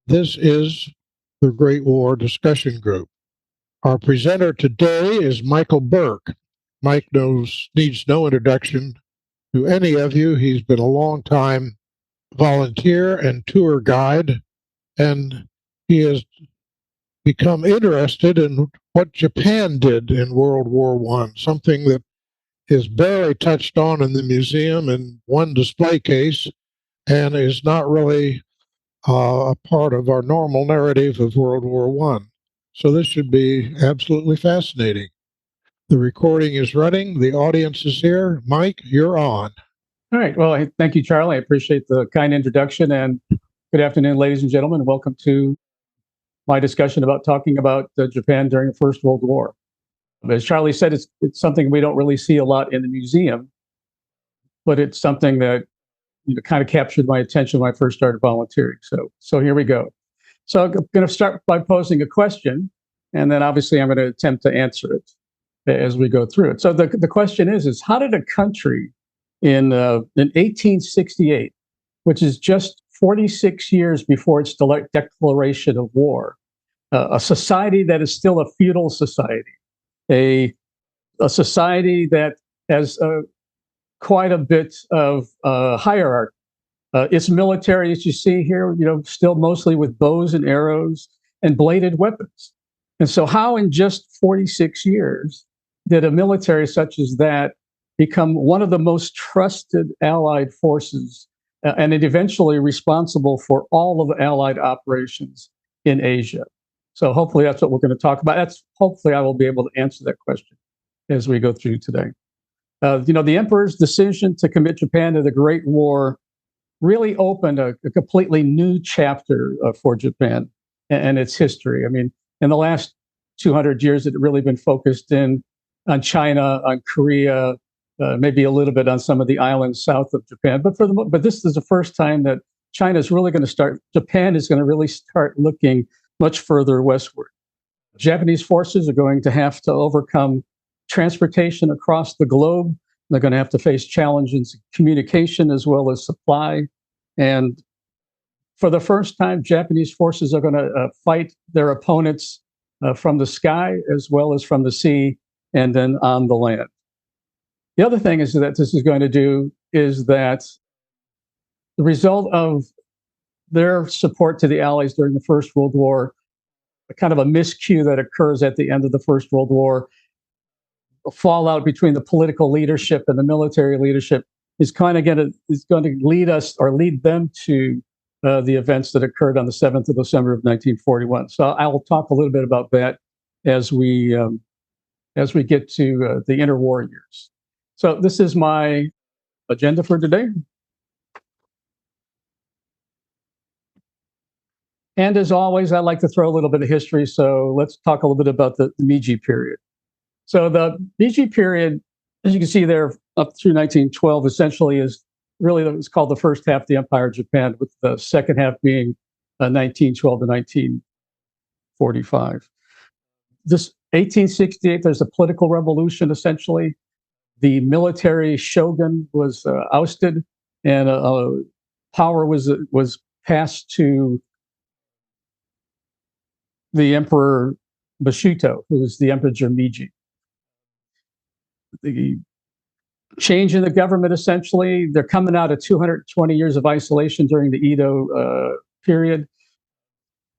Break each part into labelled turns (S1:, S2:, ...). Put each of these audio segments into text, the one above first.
S1: This is the Great War Discussion Group. Our presenter today is Michael Burke. Mike needs no introduction to any of you. He's been a long time volunteer and tour guide, and he has become interested in what Japan did in World War I, something that is barely touched on in the museum in one display case and is not really a part of our normal narrative of World War One. So this should be absolutely fascinating. The recording is running. The audience is here. Mike, you're on.
S2: All right. Well, thank you, Charlie. I appreciate the kind introduction. And good afternoon, ladies and gentlemen. Welcome to my discussion about talking about Japan during the First World War. As Charlie said, it's something we don't really see a lot in the museum, but it's something that kind of captured my attention when I first started volunteering. So here we go. So I'm going to start by posing a question, and then obviously I'm going to attempt to answer it as we go through it. So the question is how did a country in 1868, which is just 46 years before its declaration of war, a society that is still a feudal society, a society that has quite a bit of hierarchy. Its military, as you see here, still mostly with bows and arrows and bladed weapons. And so how in just 46 years did a military such as that become one of the most trusted Allied forces, and it eventually responsible for all of the Allied operations in Asia? So hopefully that's what we're going to talk about. Hopefully I will be able to answer that question as we go through today. The emperor's decision to commit Japan to the Great War really opened a completely new chapter for Japan and its history. I mean, in the last 200 years, it had really been focused on China, on Korea, maybe a little bit on some of the islands south of Japan. But this is the first time that Japan is going to really start looking much further westward. Japanese forces are going to have to overcome transportation across the globe. They're going to have to face challenges in communication as well as supply. And for the first time, Japanese forces are going to fight their opponents from the sky as well as from the sea and then on the land. The other thing is that this is going to do is that the result of their support to the Allies during the First World War, a kind of a miscue that occurs at the end of the First World War, a fallout between the political leadership and the military leadership is going to lead them to the events that occurred on the 7th of December of 1941. So I will talk a little bit about that as we get to the interwar years. So this is my agenda for today. And as always, I like to throw a little bit of history. So let's talk a little bit about the Meiji period. So the Meiji period, as you can see there, up through 1912, essentially is really it's called the first half of the Empire of Japan, with the second half being 1912 to 1945. This 1868, there's a political revolution, essentially. The military shogun was ousted, and power was passed to the Emperor Bushido, who was the Emperor Meiji. The change in the government, essentially, they're coming out of 220 years of isolation during the Edo period.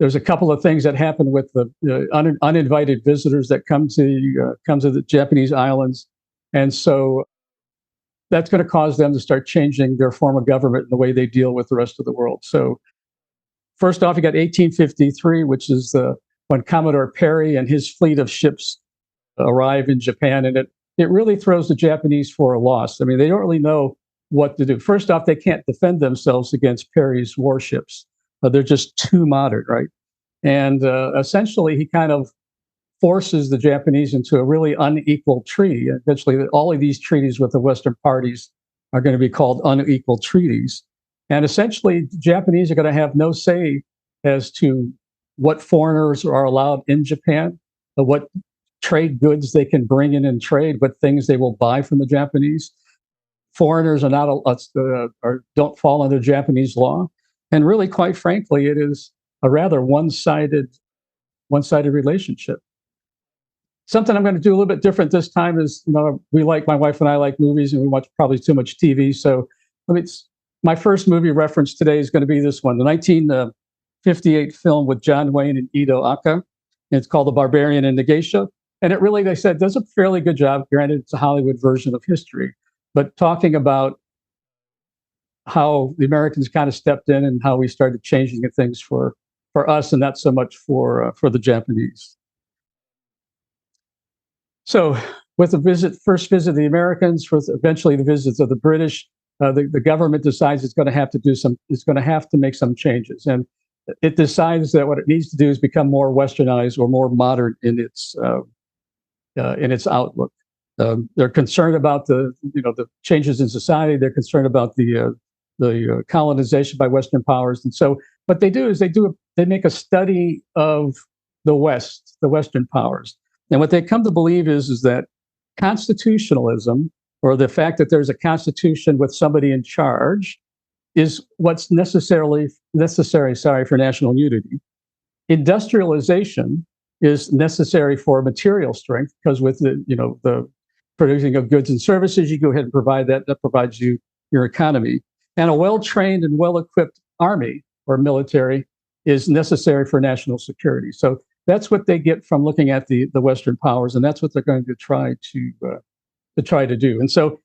S2: There's a couple of things that happen with the uninvited visitors that come to the Japanese islands, and so that's going to cause them to start changing their form of government and the way they deal with the rest of the world. So first off, you got 1853, which is when Commodore Perry and his fleet of ships arrive in Japan, and it really throws the Japanese for a loss. I mean, they don't really know what to do. First off, they can't defend themselves against Perry's warships. They're just too modern, right? And essentially, he kind of forces the Japanese into a really unequal treaty. Eventually, all of these treaties with the Western parties are going to be called unequal treaties. And essentially, the Japanese are going to have no say as to what foreigners are allowed in Japan, what trade goods they can bring in and trade, what things they will buy from the Japanese. Foreigners are not don't fall under Japanese law. And really, quite frankly, it is a rather one-sided relationship. Something I'm going to do a little bit different this time is, my wife and I like movies, and we watch probably too much TV. So my first movie reference today is going to be this one, the 1958 film with John Wayne and Ito Aka. And it's called The Barbarian and the Geisha. And it really, they said, does a fairly good job. Granted, it's a Hollywood version of history, but talking about how the Americans kind of stepped in and how we started changing things for us and not so much for the Japanese. So with the first visit of the Americans, eventually the visits of the British, the government decides it's going to have to make some changes. And it decides that what it needs to do is become more westernized or more modern in its outlook. They're concerned about the changes in society. They're concerned about the colonization by Western powers. And so what they do is they make a study of the West, the Western powers. And what they come to believe is that constitutionalism, or the fact that there's a constitution with somebody in charge, is what's necessary for national unity. Industrialization is necessary for material strength, because with the producing of goods and services, you go ahead and provide that provides you your economy. And a well-trained and well-equipped army or military is necessary for national security. So that's what they get from looking at the Western powers, and that's what they're going to try to do. And so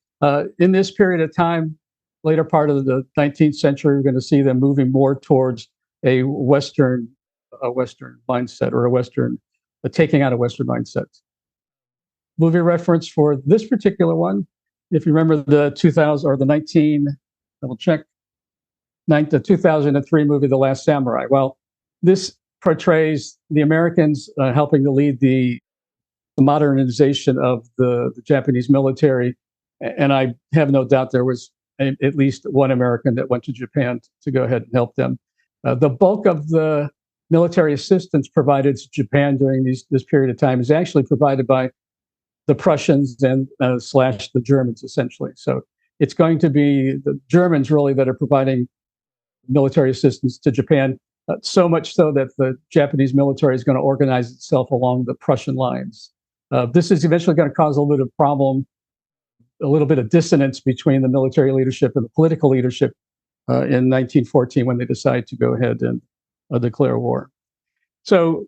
S2: in this period of time, later part of the 19th century, we're going to see them moving more towards a Western mindset, or taking out a Western mindset. Movie reference for this particular one, if you remember the 2000 or the 2003 movie, The Last Samurai. Well, this portrays the Americans helping to lead the modernization of the Japanese military. And I have no doubt there was at least one American that went to Japan to go ahead and help them. The bulk of the military assistance provided to Japan during this period of time is actually provided by the Prussians and / the Germans, essentially. So it's going to be the Germans really that are providing military assistance to Japan, so much so that the Japanese military is going to organize itself along the Prussian lines. This is eventually going to cause a little bit of problem, a little bit of dissonance between the military leadership and the political leadership in 1914 when they decide to go ahead and declare war. So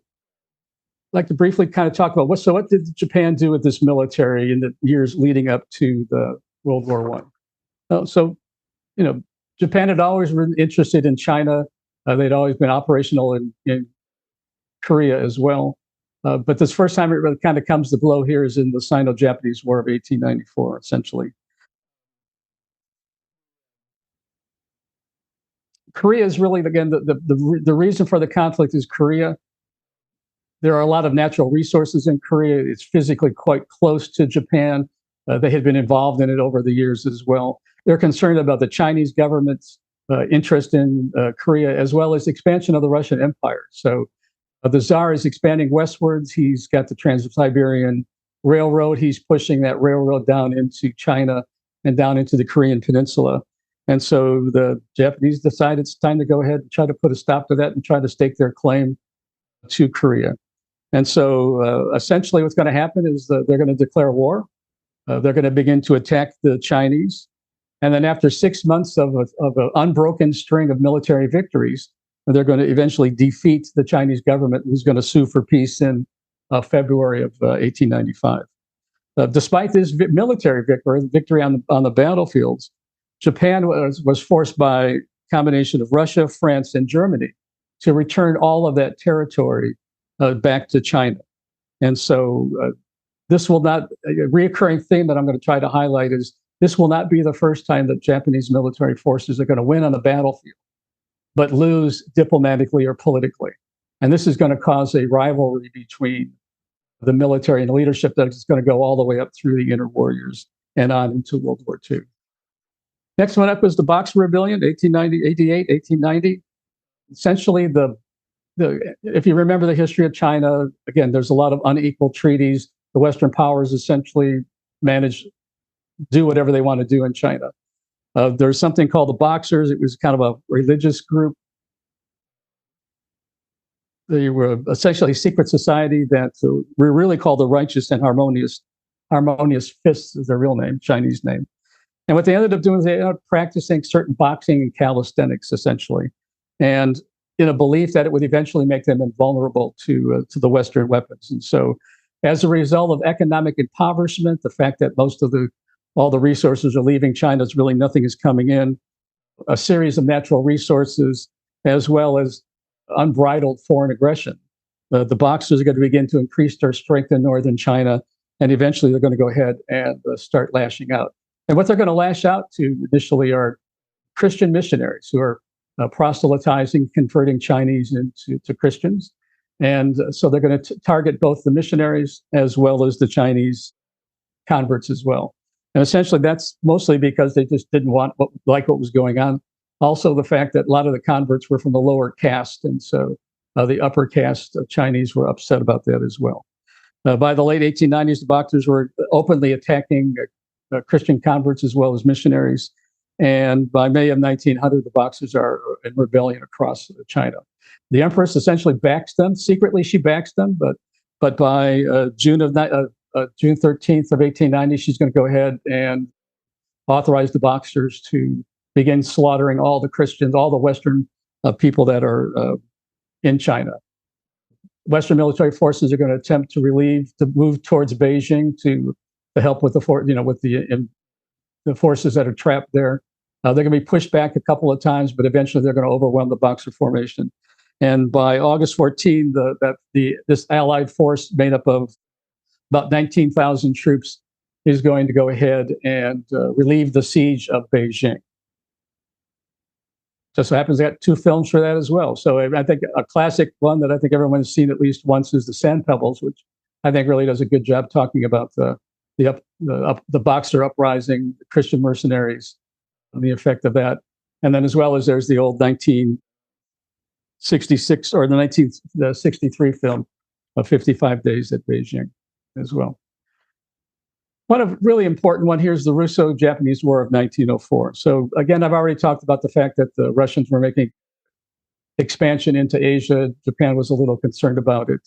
S2: I'd like to briefly kind of talk about what did Japan do with this military in the years leading up to the World War I? Japan had always been interested in China. They'd always been operational in Korea as well. But this first time it really kind of comes to blow here is in the Sino-Japanese War of 1894, essentially. Korea is really, again, the reason for the conflict is Korea. There are a lot of natural resources in Korea. It's physically quite close to Japan. They had been involved in it over the years as well. They're concerned about the Chinese government's interest in Korea, as well as expansion of the Russian Empire. So the Tsar is expanding westwards. He's got the Trans-Siberian Railroad. He's pushing that railroad down into China and down into the Korean Peninsula. And so the Japanese decide it's time to go ahead and try to put a stop to that and try to stake their claim to Korea. And so essentially what's going to happen is they're going to declare war. They're going to begin to attack the Chinese. And then after 6 months of an unbroken string of military victories, they're going to eventually defeat the Chinese government, who's going to sue for peace in February of 1895. Despite this military victory on the battlefields, Japan was forced by a combination of Russia, France, and Germany to return all of that territory back to China. And so this will not, a reoccurring theme that I'm going to try to highlight is this will not be the first time that Japanese military forces are going to win on the battlefield, but lose diplomatically or politically. And this is going to cause a rivalry between the military and the leadership that is going to go all the way up through the Interwar Years and on into World War II. Next one up was the Boxer Rebellion, 1888, 1890. Essentially, if you remember the history of China, again, there's a lot of unequal treaties. The Western powers essentially do whatever they want to do in China. There's something called the Boxers. It was kind of a religious group. they were essentially a secret society that we really called the Righteous and Harmonious Fists is their real name, Chinese name. And what they ended up doing is they ended up practicing certain boxing and calisthenics, essentially, and in a belief that it would eventually make them invulnerable to the Western weapons. And so, as a result of economic impoverishment, the fact that all the resources are leaving China, really nothing is coming in, a series of natural resources, as well as unbridled foreign aggression. The Boxers are going to begin to increase their strength in northern China, and eventually they're going to go ahead and start lashing out. And what they're going to lash out to initially are Christian missionaries who are proselytizing, converting Chinese into Christians. And so they're going to target both the missionaries as well as the Chinese converts as well. And essentially, that's mostly because they just didn't like what was going on. Also, the fact that a lot of the converts were from the lower caste, and so the upper caste of Chinese were upset about that as well. By the late 1890s, the Boxers were openly attacking Christian converts as well as missionaries. And by May of 1900, the Boxers are in rebellion across China. The Empress essentially backs them. Secretly, she backs them, but by June 13th of 1890, she's going to go ahead and authorize the Boxers to begin slaughtering all the Christians, all the Western people that are in China. Western military forces are going to attempt to move towards Beijing to help with the forces that are trapped there. They're going to be pushed back a couple of times, but eventually they're going to overwhelm the Boxer formation. And by August 14, this allied force made up of about 19,000 troops is going to go ahead and relieve the siege of Beijing. Just so happens I got 2 films for that as well. So I think a classic one that I think everyone's seen at least once is The Sand Pebbles, which I think really does a good job talking about the Boxer uprising, the Christian mercenaries, and the effect of that. And then as well as there's the old 1966 or the 1963 film of 55 Days at Beijing as well. One really important one here is the Russo-Japanese War of 1904. So again, I've already talked about the fact that the Russians were making expansion into Asia. Japan was a little concerned about it.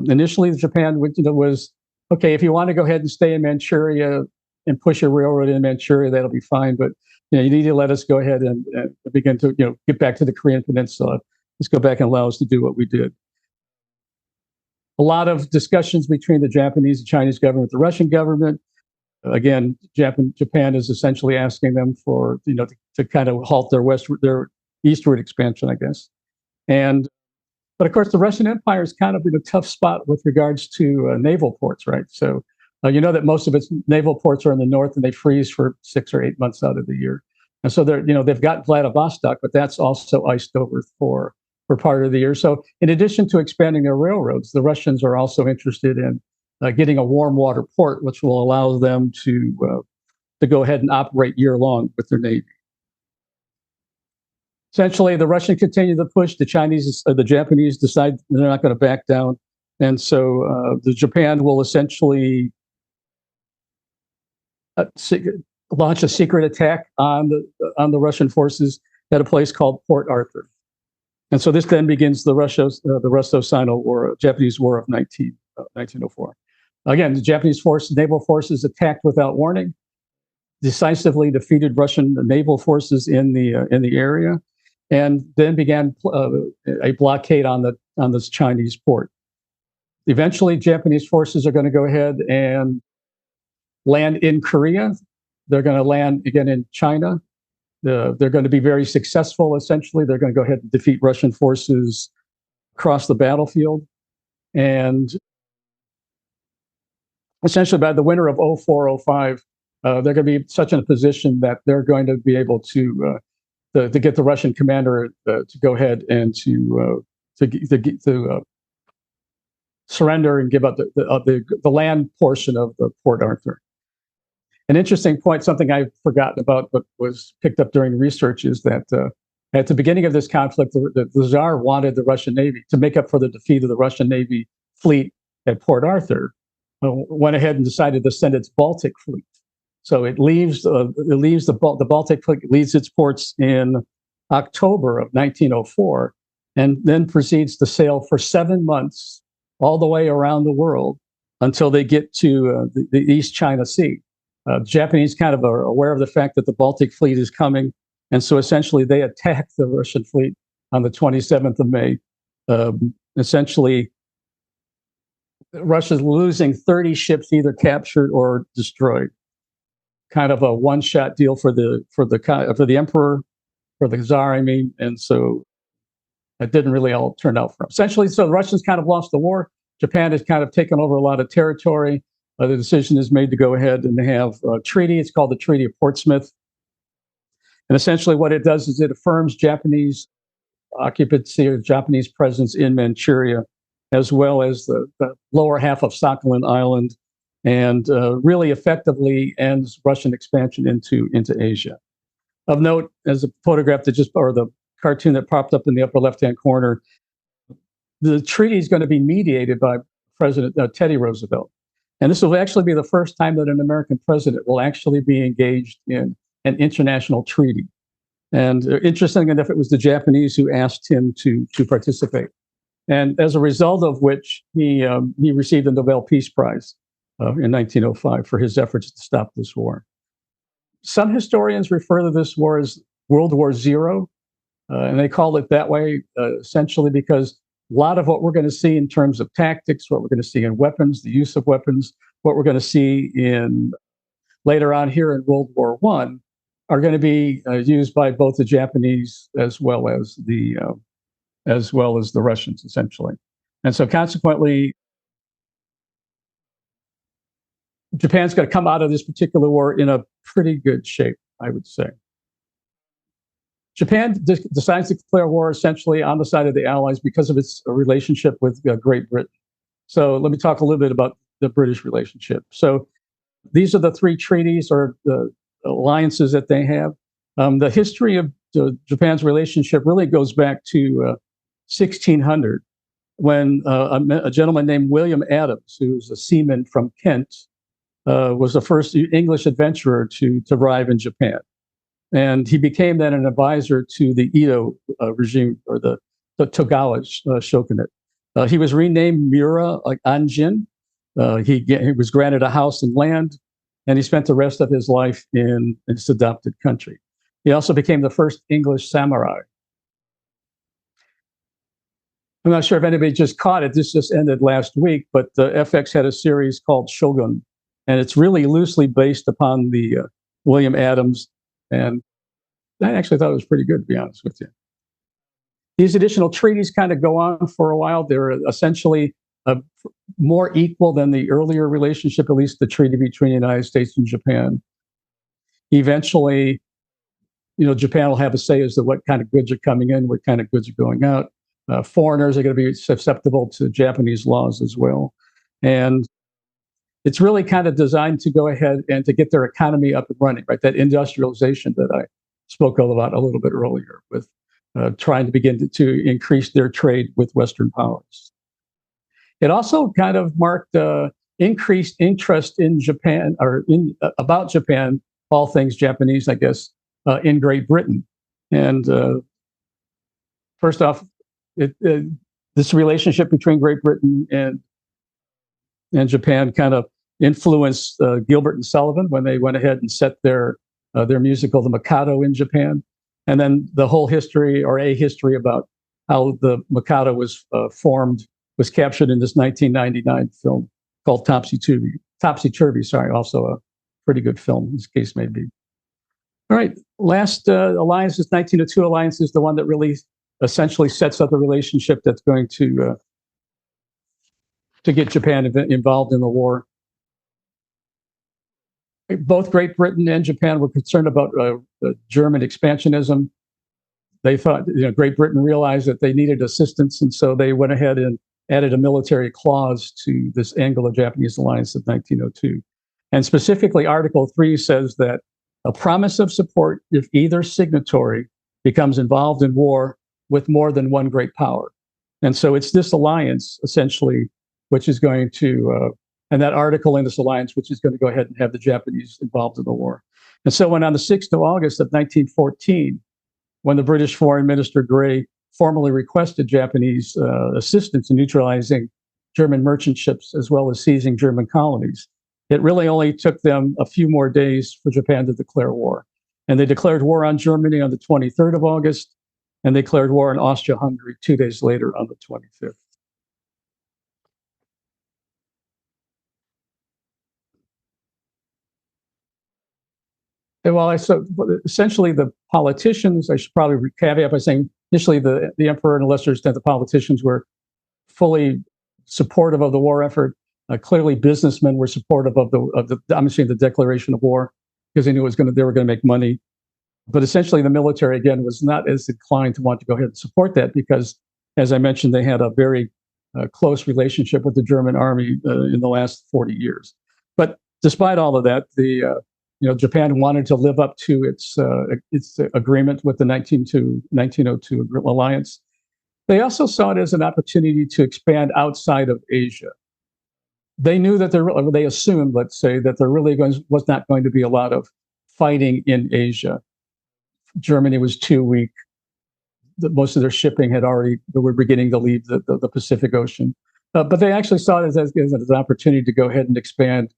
S2: Initially, Japan was, okay, if you want to go ahead and stay in Manchuria and push a railroad in Manchuria, that'll be fine. But you need to let us go ahead and begin to get back to the Korean Peninsula. Let's go back and allow us to do what we did. A lot of discussions between the Japanese and Chinese government, the Russian government. Again, Japan is essentially asking them for to kind of halt their eastward expansion, I guess. But of course, the Russian Empire is kind of in a tough spot with regards to naval ports, right? So that most of its naval ports are in the north, and they freeze for 6 or 8 months out of the year. And so they've got Vladivostok, but that's also iced over for part of the year. So in addition to expanding their railroads, the Russians are also interested in getting a warm water port, which will allow them to go ahead and operate year long with their navy. Essentially, the Russians continue to push. The Japanese decide they're not going to back down, and so Japan will essentially launch a secret attack on the Russian forces at a place called Port Arthur. And so this then begins the Russo-Sino War, Japanese War of 1904. Again, the Japanese naval forces attacked without warning, decisively defeated Russian naval forces in the area, and then began a blockade on this Chinese port. Eventually, Japanese forces are going to go ahead and land in Korea. They're going to land again in China. They're going to be very successful, essentially. They're going to go ahead and defeat Russian forces across the battlefield. And essentially, by the winter of 04-05, they're going to be such in a position that they're going to be able to get the Russian commander to go ahead and to surrender and give up the land portion of the Port Arthur. An interesting point, something I've forgotten about, but was picked up during research, is that at the beginning of this conflict, the Tsar wanted the Russian Navy to make up for the defeat of the Russian Navy fleet at Port Arthur. Went ahead and decided to send its Baltic fleet. So it leaves the Baltic fleet leaves its ports in October of 1904, and then proceeds to sail for 7 months all the way around the world until they get to the East China Sea. Japanese kind of are aware of the fact that the Baltic fleet is coming, and so essentially they attack the Russian fleet on the 27th of May. Essentially, Russia's losing 30 ships either captured or destroyed. Kind of a one-shot deal for the emperor, for the czar, I mean, and so it didn't really all turn out for them. Essentially, so the Russians kind of lost the war. Japan has kind of taken over a lot of territory. The decision is made to go ahead and have a treaty. It's called the Treaty of Portsmouth. And essentially what it does is it affirms Japanese occupancy or Japanese presence in Manchuria, as well as the lower half of Sakhalin Island, and really effectively ends Russian expansion into Asia. Of note, as a photograph or the cartoon that popped up in the upper left-hand corner, the treaty is going to be mediated by President Teddy Roosevelt. And this will actually be the first time that an American president will actually be engaged in an international treaty. And interesting enough, it was the Japanese who asked him to participate. And as a result of which, he received the Nobel Peace Prize in 1905 for his efforts to stop this war. Some historians refer to this war as World War Zero, and they call it that way essentially because a lot of what we're going to see in terms of tactics, what we're going to see in weapons, the use of weapons, what we're going to see in later on here in World War I are going to be used by both the Japanese as well as the Russians, essentially. And so consequently, Japan's going to come out of this particular war in a pretty good shape, I would say. Japan decides to declare war essentially on the side of the Allies because of its relationship with Great Britain. So let me talk a little bit about the British relationship. So these are the three treaties or the alliances that they have. The history of Japan's relationship really goes back to 1600, when a gentleman named William Adams, who was a seaman from Kent, was the first English adventurer to arrive in Japan. And he became then an advisor to the Edo regime, or the Togawa shogunate. He was renamed Mura, like Anjin. He was granted a house and land, and he spent the rest of his life in his adopted country. He also became the first English samurai. I'm not sure if anybody just caught it. This just ended last week, but FX had a series called Shogun, and it's really loosely based upon the William Adams. And I actually thought it was pretty good, to be honest with you. These additional treaties kind of go on for a while. They're essentially more equal than the earlier relationship, at least the treaty between the United States and Japan. Eventually, Japan will have a say as to what kind of goods are coming in, what kind of goods are going out. Foreigners are going to be susceptible to Japanese laws as well. And it's really kind of designed to go ahead and to get their economy up and running, right? That industrialization that I spoke about a little bit earlier, with trying to begin to increase their trade with Western powers. It also kind of marked increased interest in Japan, or about Japan, all things Japanese, I guess, in Great Britain. And first off, this relationship between Great Britain and Japan kind of influenced Gilbert and Sullivan when they went ahead and set their musical, The Mikado, in Japan. And then the whole history, or a history about how the Mikado was formed, was captured in this 1999 film called Topsy Turvy, also a pretty good film, this case may be. All right, last alliance, this 1902 alliance, is the one that really essentially sets up the relationship that's going to get Japan involved in the war. Both Great Britain and Japan were concerned about German expansionism. They thought, Great Britain realized that they needed assistance, and so they went ahead and added a military clause to this Anglo-Japanese alliance of 1902. And specifically, Article 3 says that a promise of support if either signatory becomes involved in war with more than one great power. And so it's this alliance, essentially, which is going to, and that article in this alliance, which is going to go ahead and have the Japanese involved in the war. And so when on the 6th of August of 1914, when the British Foreign Minister Grey formally requested Japanese assistance in neutralizing German merchant ships as well as seizing German colonies. It really only took them a few more days for Japan to declare war. And they declared war on Germany on the 23rd of August, and they declared war on Austria-Hungary 2 days later on the 25th. And essentially the politicians, I should probably caveat by saying initially the emperor and to a lesser extent the politicians were fully supportive of the war effort. Clearly, businessmen were supportive of the declaration of war because they knew they were going to make money. But essentially, the military again was not as inclined to want to go ahead and support that because, as I mentioned, they had a very close relationship with the German army in the last 40 years. But despite all of that, Japan wanted to live up to its agreement with the 1902 alliance. They also saw it as an opportunity to expand outside of Asia. They knew that they assumed, let's say, that there really was not going to be a lot of fighting in Asia. Germany was too weak. Most of their shipping they were beginning to leave the Pacific Ocean. But they actually saw it as an opportunity to go ahead and expand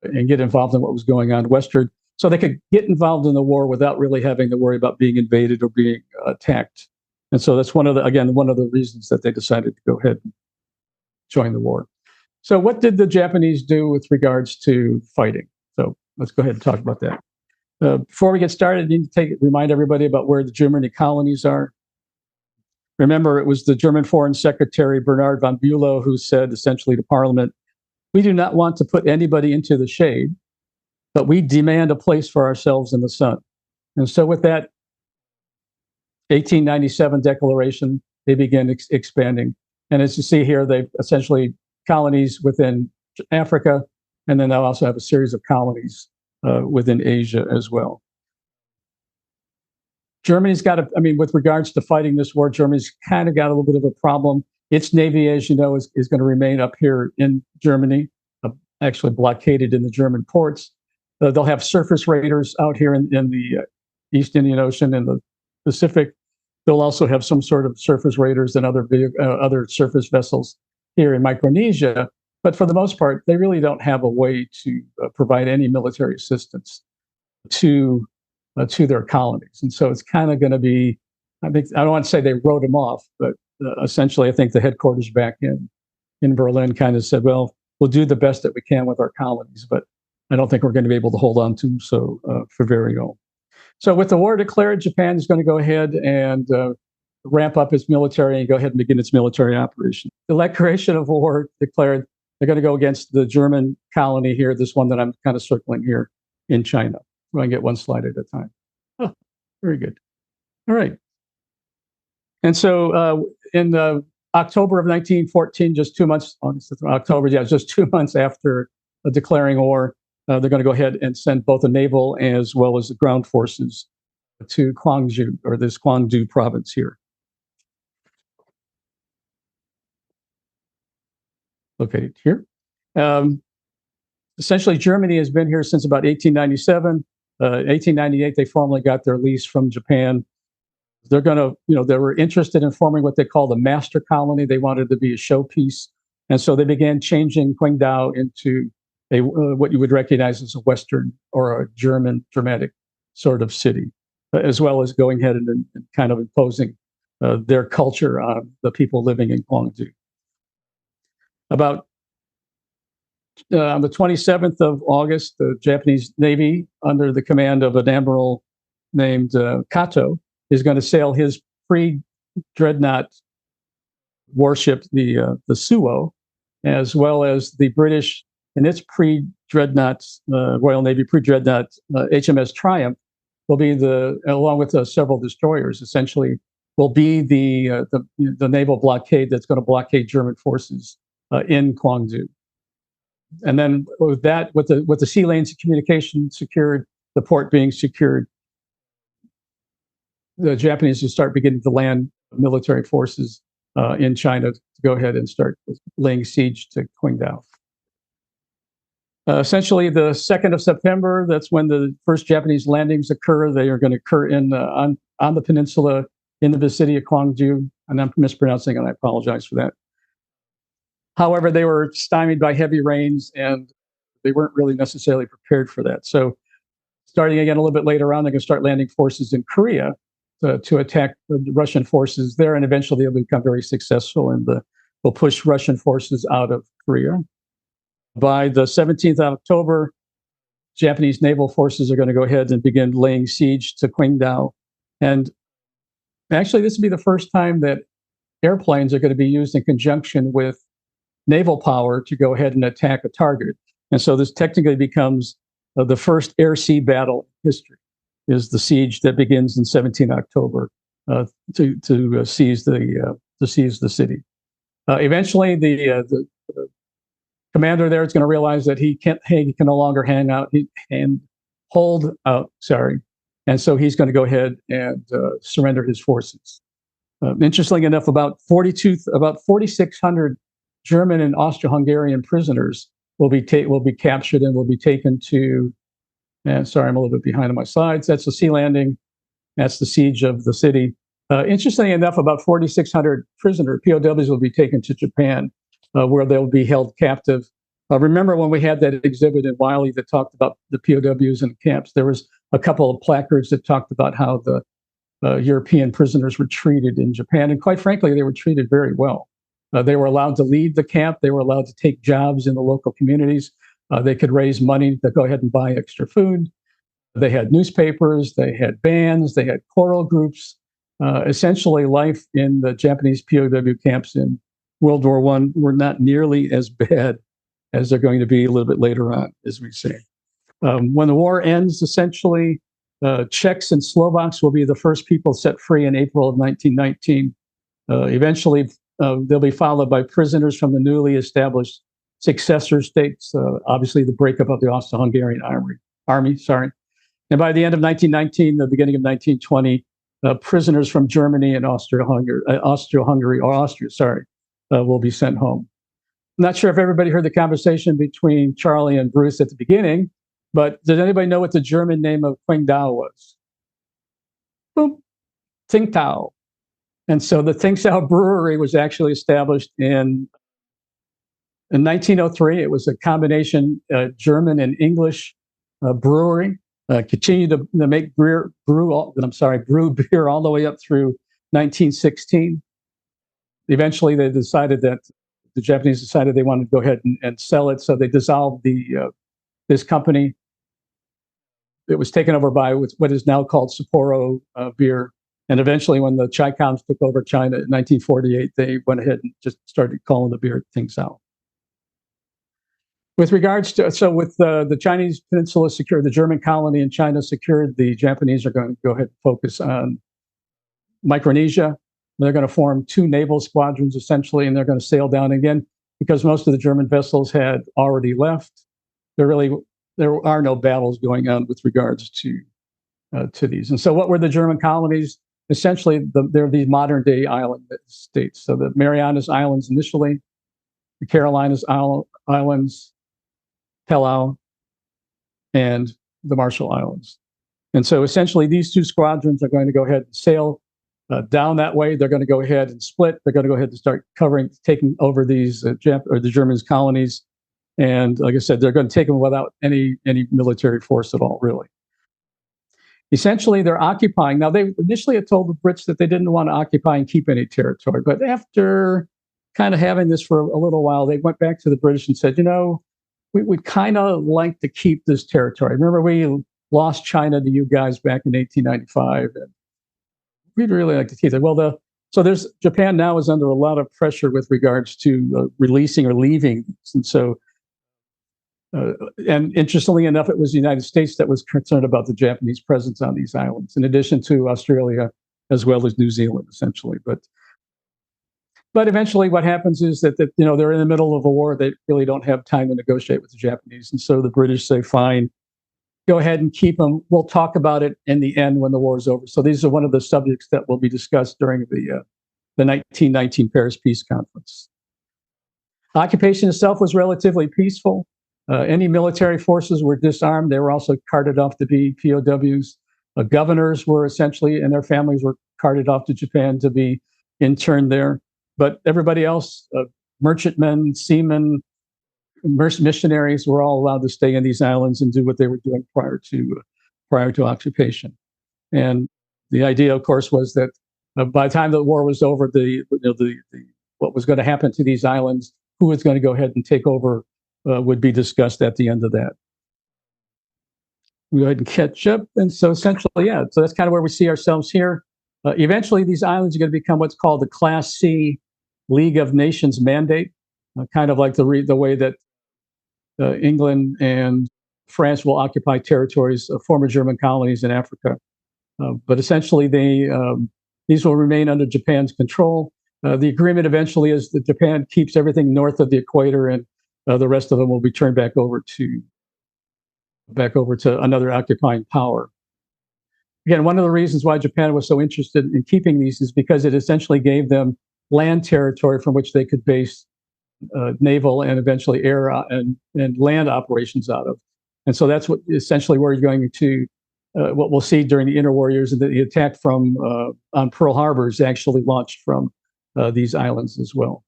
S2: and get involved in what was going on westward so they could get involved in the war without really having to worry about being invaded or being attacked. And so that's one of the reasons that they decided to go ahead and join the war. So what did the Japanese do with regards to fighting? So let's go ahead and talk about that. Before we get started, I need to remind everybody about where the Germany colonies are. Remember, it was the German Foreign Secretary Bernhard von Bülow who said essentially to Parliament, "We do not want to put anybody into the shade, but we demand a place for ourselves in the sun." And so with that 1897 declaration, they began expanding. And as you see here, they essentially colonies within Africa, and then they'll also have a series of colonies within Asia as well. Germany's with regards to fighting this war, Germany's kind of got a little bit of a problem. Its navy, as you know, is going to remain up here in Germany, actually blockaded in the German ports. They'll have surface raiders out here in the East Indian Ocean and the Pacific. They'll also have some sort of surface raiders and other surface vessels here in Micronesia. But for the most part, they really don't have a way to provide any military assistance to their colonies. And so it's kind of going to be, I don't want to say they wrote them off, but essentially I think the headquarters back in Berlin kind of said, well, we'll do the best that we can with our colonies, but I don't think we're going to be able to hold on to them for very long. So with the war declared, Japan is going to go ahead and ramp up its military and go ahead and begin its military operation. The declaration of war declared, they're going to go against the German colony here, this one that I'm kind of circling here in China. We're going to get one slide at a time. Oh, very good. All right. And so in October of 1914, just 2 months, just 2 months after declaring war, they're going to go ahead and send both the naval as well as the ground forces to Gwangju, or this Gwangju province here. Located here. Essentially, Germany has been here since about 1897. 1898, they formally got their lease from Japan. They're going to, they were interested in forming what they call the master colony. They wanted to be a showpiece. And so they began changing Qingdao into what you would recognize as a Western or a German dramatic sort of city, as well as going ahead and kind of imposing their culture on the people living in Gwangju. About on the 27th of August, the Japanese Navy, under the command of an admiral named Kato, is going to sail his pre-dreadnought warship, the Suwo, as well as the British and its pre-dreadnought Royal Navy pre-dreadnought HMS Triumph will be along with several destroyers, essentially will be the naval blockade that's going to blockade German forces in Gwangju. And then with the sea lanes of communication secured, the port being secured, the Japanese will start beginning to land military forces in China to go ahead and start laying siege to Qingdao. Essentially, the 2nd of September, that's when the first Japanese landings occur. They are going to occur on the peninsula in the vicinity of Gwangju, and I'm mispronouncing it, I apologize for that. However, they were stymied by heavy rains, and they weren't really necessarily prepared for that. So starting again a little bit later on, they're going to start landing forces in Korea to attack the Russian forces there, and eventually they'll become very successful, and will push Russian forces out of Korea. By the 17th of October, Japanese naval forces are going to go ahead and begin laying siege to Qingdao. And actually, this will be the first time that airplanes are going to be used in conjunction with naval power to go ahead and attack a target. And so this technically becomes the first air-sea battle in history, is the siege that begins in 17 October to seize the city. Eventually, the commander there is going to realize that he can no longer hold out. And so he's going to go ahead and surrender his forces. Interestingly enough, about 4,600 German and Austro-Hungarian prisoners will be captured and will be taken to. And sorry, I'm a little bit behind on my slides. That's the sea landing. That's the siege of the city. Interestingly enough, about 4,600 POWs will be taken to Japan, where they'll be held captive. Remember when we had that exhibit in Wiley that talked about the POWs in camps? There was a couple of placards that talked about how the European prisoners were treated in Japan, and quite frankly, they were treated very well. They were allowed to leave the camp. They were allowed to take jobs in the local communities. They could raise money to go ahead and buy extra food. They had newspapers. They had bands. They had choral groups. Essentially, life in the Japanese POW camps in World War I were not nearly as bad as they're going to be a little bit later on, as we say. When the war ends, essentially, Czechs and Slovaks will be the first people set free in April of 1919. Eventually, they'll be followed by prisoners from the newly established successor states, obviously the breakup of the Austro-Hungarian army. And by the end of 1919, the beginning of 1920, prisoners from Germany and Austria will be sent home. I'm not sure if everybody heard the conversation between Charlie and Bruce at the beginning, but does anybody know what the German name of Qingdao was? Boom, Tsingtao. And so the Tsingtao Brewery was actually established in 1903. It was a combination German and English brewery. Continued to make brew beer all the way up through 1916. Eventually, the Japanese decided they wanted to go ahead and sell it, so they dissolved this company. It was taken over by what is now called Sapporo Beer. And eventually, when the Chi-Coms took over China in 1948, they went ahead and just started calling the beer Tsingtao. With regards to, with the Chinese peninsula secured, the German colony in China secured, the Japanese are going to go ahead and focus on Micronesia. They're going to form two naval squadrons, essentially, and they're going to sail down again because most of the German vessels had already left. There are no battles going on with regards to these. And so what were the German colonies? Essentially, they're these modern-day island states. So the Marianas Islands initially, the Carolinas Islands, Palau, and the Marshall Islands. And so essentially, these two squadrons are going to go ahead and sail down that way. They're going to go ahead and split. They're going to go ahead and start taking over these the Germans' colonies. And like I said, they're going to take them without any military force at all, really. Essentially, they're occupying. Now, they initially had told the Brits that they didn't want to occupy and keep any territory. But after kind of having this for a little while, they went back to the British and said, we'd kind of like to keep this territory. Remember, we lost China to you guys back in 1895. And we'd really like to keep it. Well, Japan now is under a lot of pressure with regards to releasing or leaving. And so, and interestingly enough, it was the United States that was concerned about the Japanese presence on these islands, in addition to Australia as well as New Zealand, essentially. But eventually, what happens is that they're in the middle of a war. They really don't have time to negotiate with the Japanese, and so the British say, "Fine, go ahead and keep them. We'll talk about it in the end when the war is over." So these are one of the subjects that will be discussed during the 1919 Paris Peace Conference. Occupation itself was relatively peaceful. Any military forces were disarmed. They were also carted off to be POWs. Governors were essentially, and their families were carted off to Japan to be interned there. But everybody else, merchantmen, seamen, missionaries, were all allowed to stay in these islands and do what they were doing prior to occupation. And the idea, of course, was that by the time the war was over, what was going to happen to these islands, who was going to go ahead and take over, would be discussed at the end of that. We go ahead and catch up. And so essentially, yeah, so that's kind of where we see ourselves here. Eventually, these islands are going to become what's called the Class C League of Nations mandate, kind of like the way that England and France will occupy territories of former German colonies in Africa. But essentially, these will remain under Japan's control. The agreement eventually is that Japan keeps everything north of the equator, and the rest of them will be turned back over to another occupying power. Again, one of the reasons why Japan was so interested in keeping these is because it essentially gave them land territory from which they could base naval and eventually air and land operations out of. And so that's what essentially where you're going to, what we'll see during the interwar years, is that the attack from on Pearl Harbor is actually launched from these islands as well.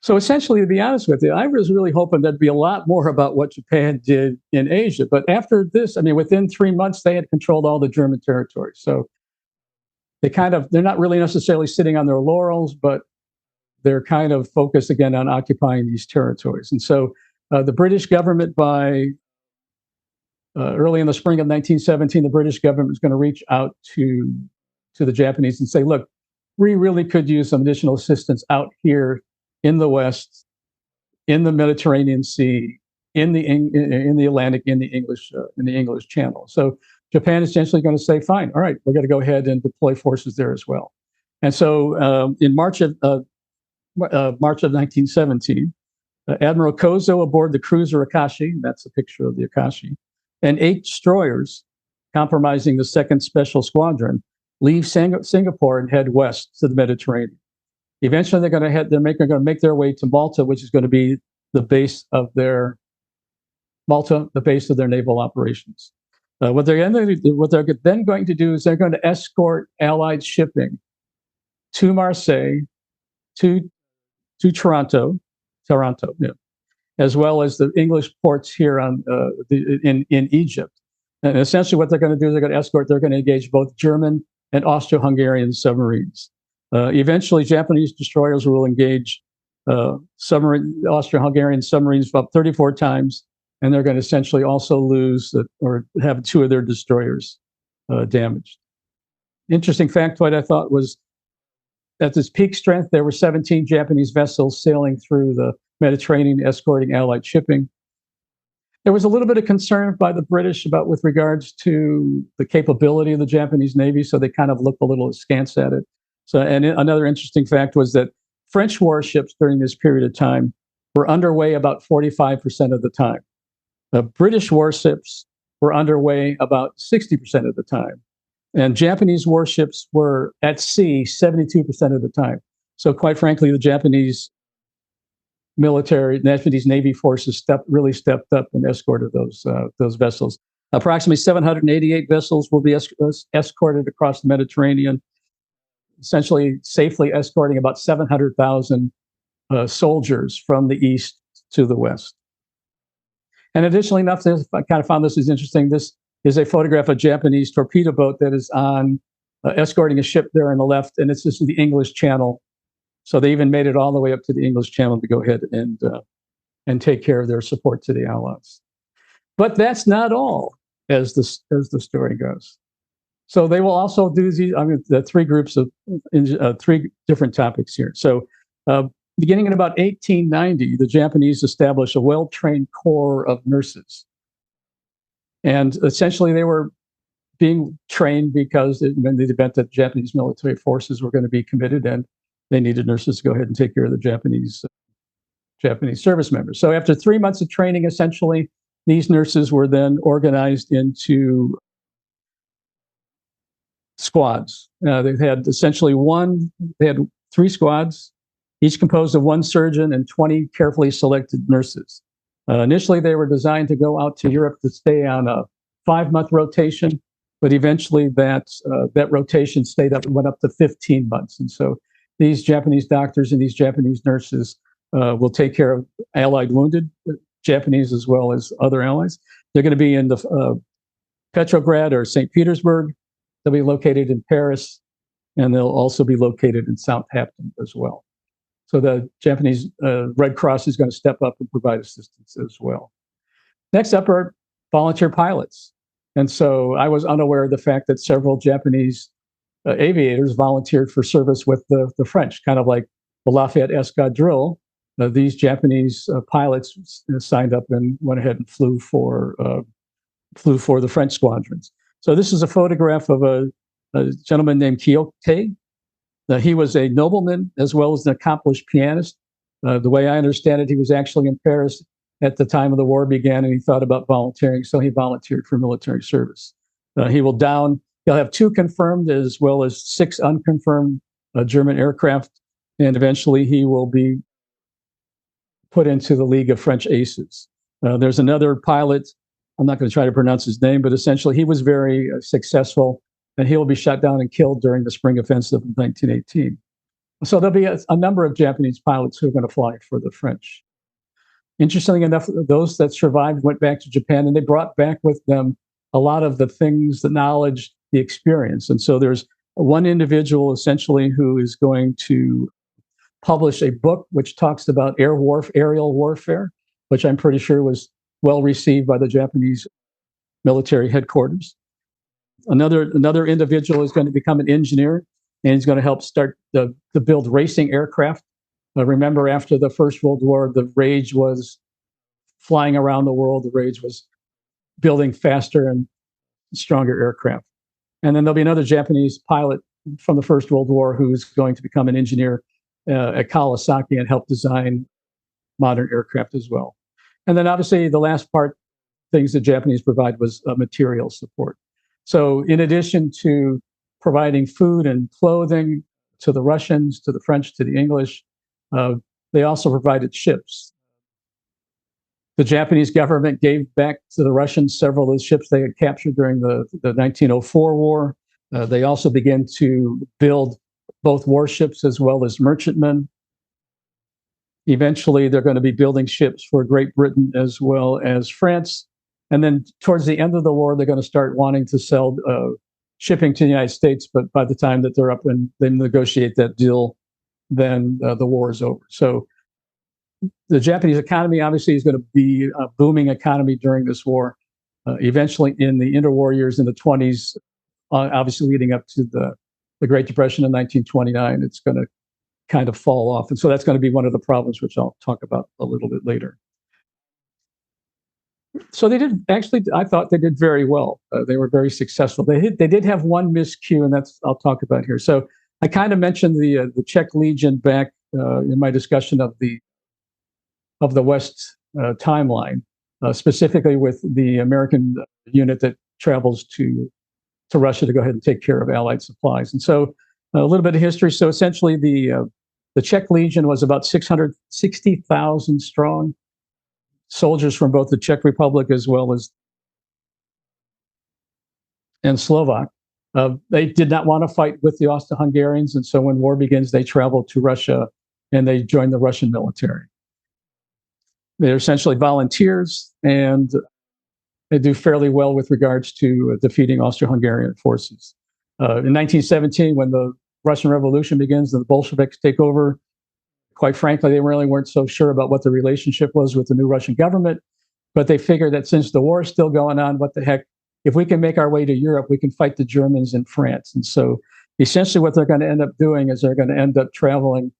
S2: So essentially, to be honest with you, I was really hoping there'd be a lot more about what Japan did in Asia. But after this, I mean, within 3 months, they had controlled all the German territory. So they're not really necessarily sitting on their laurels, but they're kind of focused again on occupying these territories. And so the British government, by early in the spring of 1917, the British government was going to reach out to the Japanese and say, look, we really could use some additional assistance out here in the West, in the Mediterranean Sea, in the Atlantic, in the English Channel. So Japan is essentially going to say, fine, all right, we're going to go ahead and deploy forces there as well. And so in March of 1917, Admiral Kozo aboard the cruiser Akashi, that's a picture of the Akashi, and 8 destroyers, comprising the 2nd Special Squadron, leave Singapore and head west to the Mediterranean. Eventually, they're going to make their way to Malta, which is going to be the base of their naval operations. What they're then going to do is they're going to escort Allied shipping to Marseille, to Toronto, yeah, as well as the English ports here in Egypt. And essentially, what they're going to do is they're going to engage both German and Austro-Hungarian submarines. Eventually, Japanese destroyers will engage Austro-Hungarian submarines about 34 times, and they're going to essentially also lose or have 2 of their destroyers damaged. Interesting factoid I thought was, at this peak strength, there were 17 Japanese vessels sailing through the Mediterranean escorting Allied shipping. There was a little bit of concern by the British with regards to the capability of the Japanese Navy, so they kind of looked a little askance at it. So, and another interesting fact was that French warships during this period of time were underway about 45% of the time. British warships were underway about 60% of the time. And Japanese warships were at sea 72% of the time. So quite frankly, the Japanese Navy forces really stepped up and escorted those vessels. Approximately 788 vessels will be escorted across the Mediterranean, essentially safely escorting about 700,000 soldiers from the east to the west. And additionally enough, I kind of found this is interesting. This is a photograph of a Japanese torpedo boat that is escorting a ship there on the left, and this is the English Channel. So they even made it all the way up to the English Channel to go ahead and take care of their support to the Allies. But that's not all, as the story goes. So they will also do the 3 groups of 3 different topics here. So beginning in about 1890, the Japanese established a well-trained corps of nurses. And essentially, they were being trained because in the event that Japanese military forces were going to be committed, and they needed nurses to go ahead and take care of the Japanese service members. So after 3 months of training, essentially, these nurses were then organized into squads. They had essentially 3 squads, each composed of 1 surgeon and 20 carefully selected nurses. Initially, they were designed to go out to Europe to stay on a 5-month rotation, but eventually that rotation went up to 15 months. And so these Japanese doctors and these Japanese nurses will take care of Allied wounded Japanese as well as other allies. They're going to be in the Petrograd or St. Petersburg. They'll be located in Paris, and they'll also be located in Southampton as well. So the Japanese Red Cross is going to step up and provide assistance as well. Next up are volunteer pilots. And so I was unaware of the fact that several Japanese aviators volunteered for service with the French, kind of like the Lafayette Escadrille. These Japanese pilots signed up and went ahead and flew for the French squadrons. So this is a photograph of a gentleman named Quixote. He was a nobleman as well as an accomplished pianist. The way I understand it, he was actually in Paris at the time of the war began, and he thought about volunteering, so he volunteered for military service. He'll have 2 confirmed as well as 6 unconfirmed German aircraft, and eventually he will be put into the League of French Aces. There's another pilot, I'm not going to try to pronounce his name, but essentially he was very successful, and he will be shot down and killed during the spring offensive of 1918. So there'll be a number of Japanese pilots who are going to fly for the French. Interestingly enough, those that survived went back to Japan, and they brought back with them a lot of the things, the knowledge, the experience. And so there's one individual essentially who is going to publish a book which talks about aerial warfare, which I'm pretty sure was well received by the Japanese military headquarters. Another individual is going to become an engineer, and he's going to help start to build racing aircraft. Remember, after the First World War, the rage was flying around the world. The rage was building faster and stronger aircraft. And then there'll be another Japanese pilot from the First World War who's going to become an engineer at Kawasaki and help design modern aircraft as well. And then obviously the last part, things the Japanese provide was material support. So in addition to providing food and clothing to the Russians, to the French, to the English, they also provided ships. The Japanese government gave back to the Russians several of the ships they had captured during the 1904 war. They also began to build both warships as well as merchantmen. Eventually, they're going to be building ships for Great Britain as well as France. And then towards the end of the war, they're going to start wanting to sell shipping to the United States. But by the time that they're up and they negotiate that deal, then the war is over. So the Japanese economy obviously is going to be a booming economy during this war. Eventually, in the interwar years in the 20s, obviously leading up to the Great Depression in 1929, it's going to kind of fall off. And so that's going to be one of the problems, which I'll talk about a little bit later. So they did actually, I thought they did very well. They were very successful. They did have one miscue, and that's I'll talk about here. So I kind of mentioned the Czech Legion back in my discussion of the West timeline, specifically with the American unit that travels to Russia to go ahead and take care of Allied supplies. And so a little bit of history. So essentially, the Czech Legion was about 660,000 strong soldiers from both the Czech Republic as well as Slovak. They did not want to fight with the Austro-Hungarians, and so when war begins, they travel to Russia and they join the Russian military. They're essentially volunteers, and they do fairly well with regards to defeating Austro-Hungarian forces. In 1917, when the Russian Revolution begins and the Bolsheviks take over, quite frankly, they really weren't so sure about what the relationship was with the new Russian government, but they figured that since the war is still going on, what the heck, if we can make our way to Europe, we can fight the Germans in France. And so essentially what they're going to end up doing is they're going to end up traveling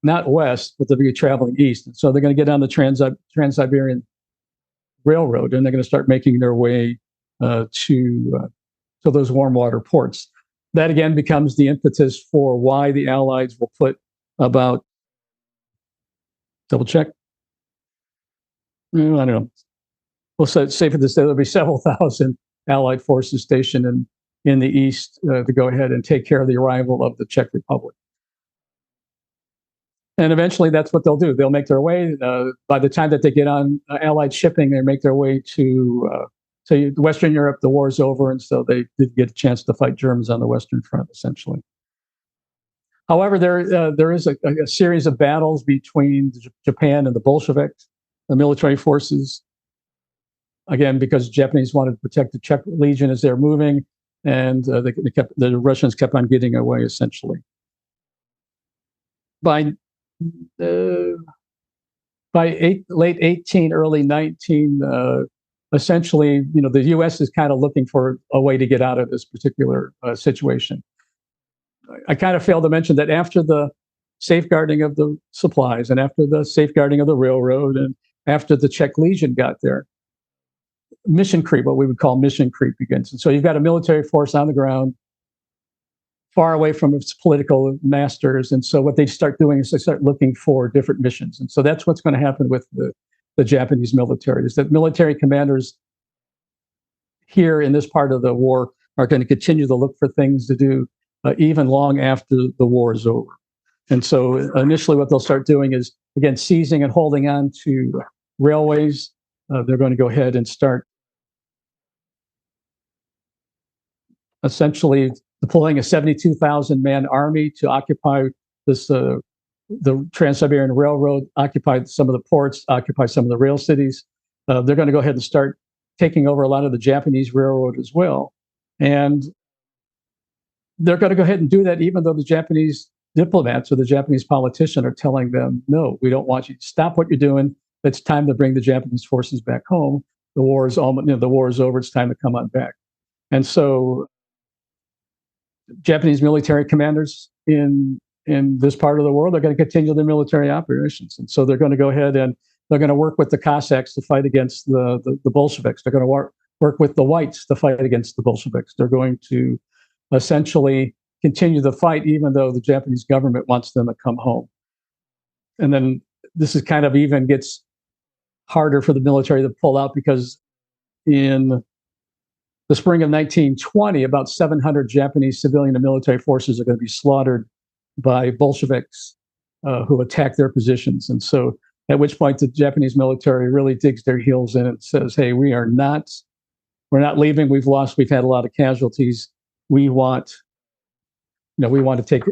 S2: not west, but they'll be traveling east. And so they're going to get on the Trans-Siberian Railroad, and they're going to start making their way to those warm water ports. That again becomes the impetus for why the Allies will put about, double check, I don't know, we'll say for this, there'll be several thousand Allied forces stationed in the east to go ahead and take care of the arrival of the Czech Republic. And eventually that's what they'll do. They'll make their way. By the time that they get on Allied shipping, they make their way to So Western Europe, the war's over, and so they did get a chance to fight Germans on the Western Front, essentially. However, there is a series of battles between Japan and the Bolsheviks, the military forces. Again, because the Japanese wanted to protect the Czech Legion as they're moving, and the Russians kept on getting away, essentially. By late 18, early 19, essentially, the U.S. is kind of looking for a way to get out of this particular situation. I kind of failed to mention that after the safeguarding of the supplies and after the safeguarding of the railroad and after the Czech Legion got there, mission creep, what we would call mission creep, begins. And so you've got a military force on the ground, far away from its political masters. And so what they start doing is they start looking for different missions. And so that's what's going to happen with the Japanese military, is that military commanders here in this part of the war are going to continue to look for things to do even long after the war is over. And so initially what they'll start doing is, again, seizing and holding on to railways. They're going to go ahead and start essentially deploying a 72,000-man army to occupy this, the Trans-Siberian Railroad, occupy some of the ports, occupy some of the rail cities. They're going to go ahead and start taking over a lot of the Japanese railroad as well. And they're going to go ahead and do that even though the Japanese diplomats or the Japanese politicians are telling them, no, we don't want you to stop what you're doing. It's time to bring the Japanese forces back home. The war is almost, the war is over. It's time to come on back. And so Japanese military commanders in this part of the world are going to continue their military operations. And so they're going to go ahead and they're going to work with the Cossacks to fight against the Bolsheviks. They're going to work with the whites to fight against the Bolsheviks. They're going to essentially continue the fight, even though the Japanese government wants them to come home. And then this is kind of even gets harder for the military to pull out, because in the spring of 1920, about 700 Japanese civilian and military forces are going to be slaughtered by Bolsheviks who attack their positions. And so at which point the Japanese military really digs their heels in and says, hey, we're not leaving. We've had a lot of casualties. We want to take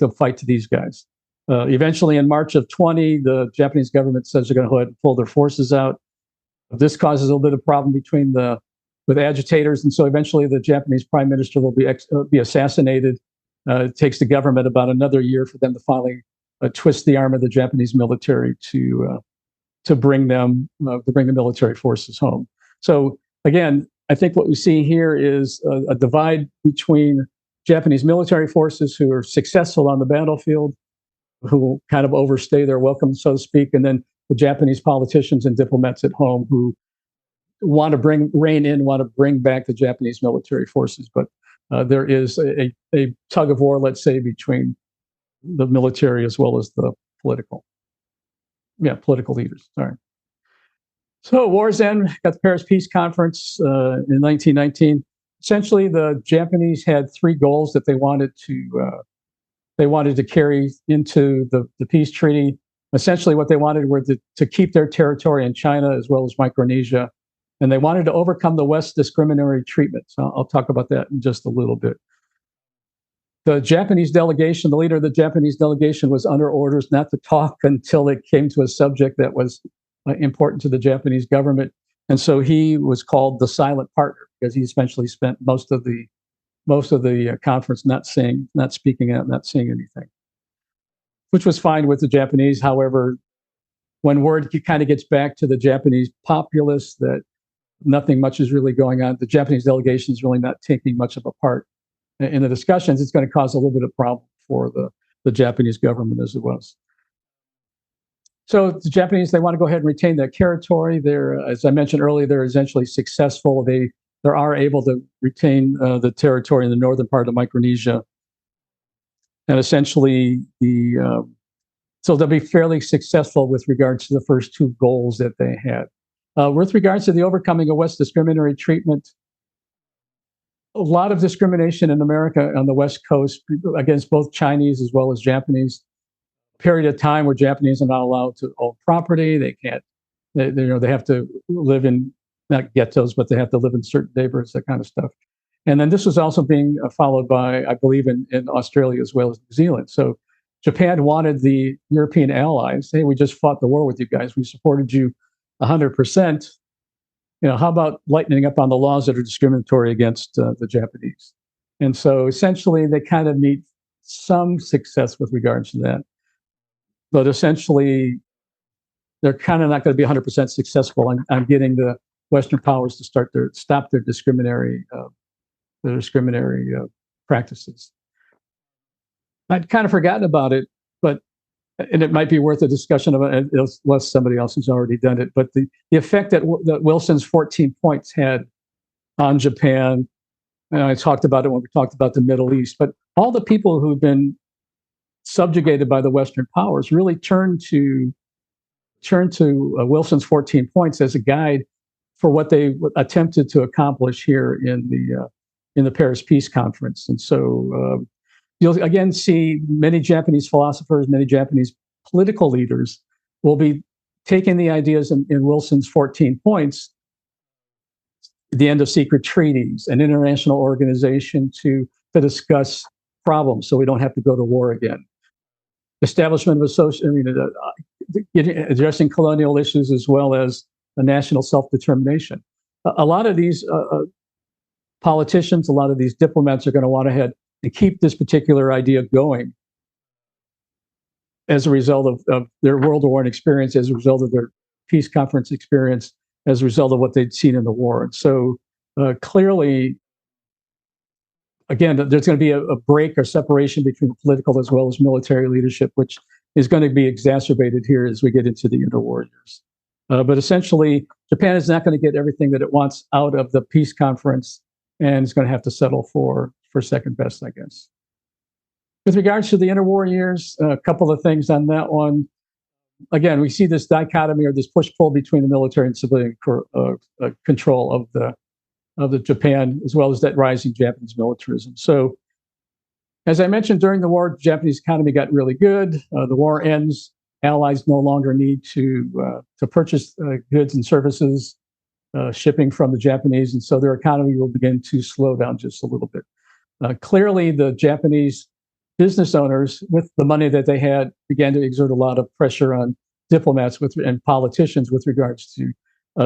S2: the fight to these guys. Eventually, in March of 20, the Japanese government says they're going to go ahead and pull their forces out. This causes a little bit of problem with agitators, and so eventually the Japanese prime minister will be assassinated. It takes the government about another year for them to finally twist the arm of the Japanese military to bring the military forces home. So again, I think what we see here is a divide between Japanese military forces who are successful on the battlefield, who kind of overstay their welcome, so to speak, and then the Japanese politicians and diplomats at home who want to bring back the Japanese military forces. But there is a tug of war, let's say, between the military as well as the political leaders. Sorry. So war's end, got the Paris Peace Conference in 1919. Essentially, the Japanese had three goals that they wanted to carry into the peace treaty. Essentially, what they wanted were to keep their territory in China as well as Micronesia, and they wanted to overcome the West's discriminatory treatment. So I'll talk about that in just a little bit. The Japanese delegation, the leader of the Japanese delegation, was under orders not to talk until it came to a subject that was important to the Japanese government. And so he was called the silent partner, because he essentially spent most of the conference not speaking out, not saying anything, which was fine with the Japanese. However, when word kind of gets back to the Japanese populace that nothing much is really going on, the Japanese delegation is really not taking much of a part in the discussions, it's going to cause a little bit of problem for the Japanese government as it was. So the Japanese, they want to go ahead and retain their territory. They're, as I mentioned earlier, they're essentially successful. They are able to retain the territory in the northern part of Micronesia. And essentially, so they'll be fairly successful with regards to the first two goals that they had. With regards to the overcoming of West discriminatory treatment, a lot of discrimination in America on the West Coast against both Chinese as well as Japanese. Period of time where Japanese are not allowed to own property. They can't. They have to live in not ghettos, but they have to live in certain neighborhoods, that kind of stuff. And then this was also being followed by, I believe, in Australia as well as New Zealand. So Japan wanted the European allies, hey, we just fought the war with you guys. We supported you 100%. How about lightening up on the laws that are discriminatory against the Japanese? And so essentially they kind of meet some success with regards to that. But essentially, they're kind of not going to be 100% successful on getting the Western powers to stop their discriminatory practices. I'd kind of forgotten about it, and it might be worth a discussion about it unless somebody else has already done it. But the effect that Wilson's 14 points had on Japan, and I talked about it when we talked about the Middle East, but all the people who've been subjugated by the Western powers really turned to Wilson's 14 points as a guide for what they attempted to accomplish here in the Paris Peace Conference. And so you'll again see many Japanese philosophers, many Japanese political leaders will be taking the ideas in Wilson's 14 points, the end of secret treaties, an international organization to discuss problems so we don't have to go to war again. Establishment of addressing colonial issues as well as a national self-determination. A lot of these politicians, a lot of these diplomats are going to want to head and keep this particular idea going as a result of their World War I experience, as a result of their peace conference experience, as a result of what they'd seen in the war. And so clearly, again, there's going to be a break or separation between the political as well as military leadership, which is going to be exacerbated here as we get into the Interwar Years. But essentially, Japan is not going to get everything that it wants out of the peace conference, and it's going to have to settle for second best, I guess. With regards to the Interwar Years, a couple of things on that one. Again, we see this dichotomy or this push-pull between the military and civilian control of the Japan, as well as that rising Japanese militarism. So, as I mentioned, during the war, the Japanese economy got really good. The war ends. Allies no longer need to purchase goods and services, shipping from the Japanese, and so their economy will begin to slow down just a little bit. Clearly, the Japanese business owners, with the money that they had, began to exert a lot of pressure on diplomats and politicians with regards to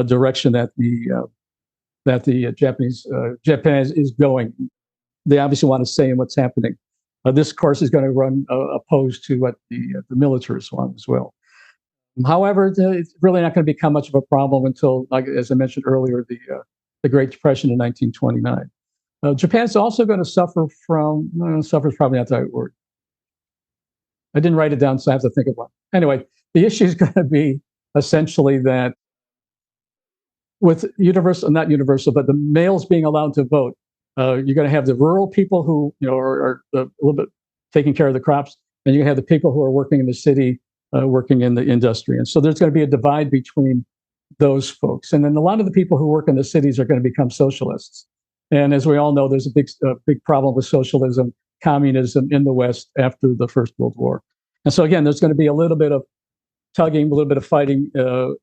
S2: direction that the Japan is going. They obviously want to say in what's happening. This course is going to run opposed to what the militarists want as well. However, it's really not going to become much of a problem until, like as I mentioned earlier, the Great Depression in 1929. Japan's also going to suffer from, suffer is probably not the right word. I didn't write it down, so I have to think of one. Anyway, the issue is going to be essentially that with not universal, but the males being allowed to vote, you're going to have the rural people who are a little bit taking care of the crops, and you're going to have the people who are working in the city, working in the industry. And so there's going to be a divide between those folks. And then a lot of the people who work in the cities are going to become socialists. And as we all know, there's a big problem with socialism, communism in the West after the First World War. And so again, there's going to be a little bit of tugging, a little bit of fighting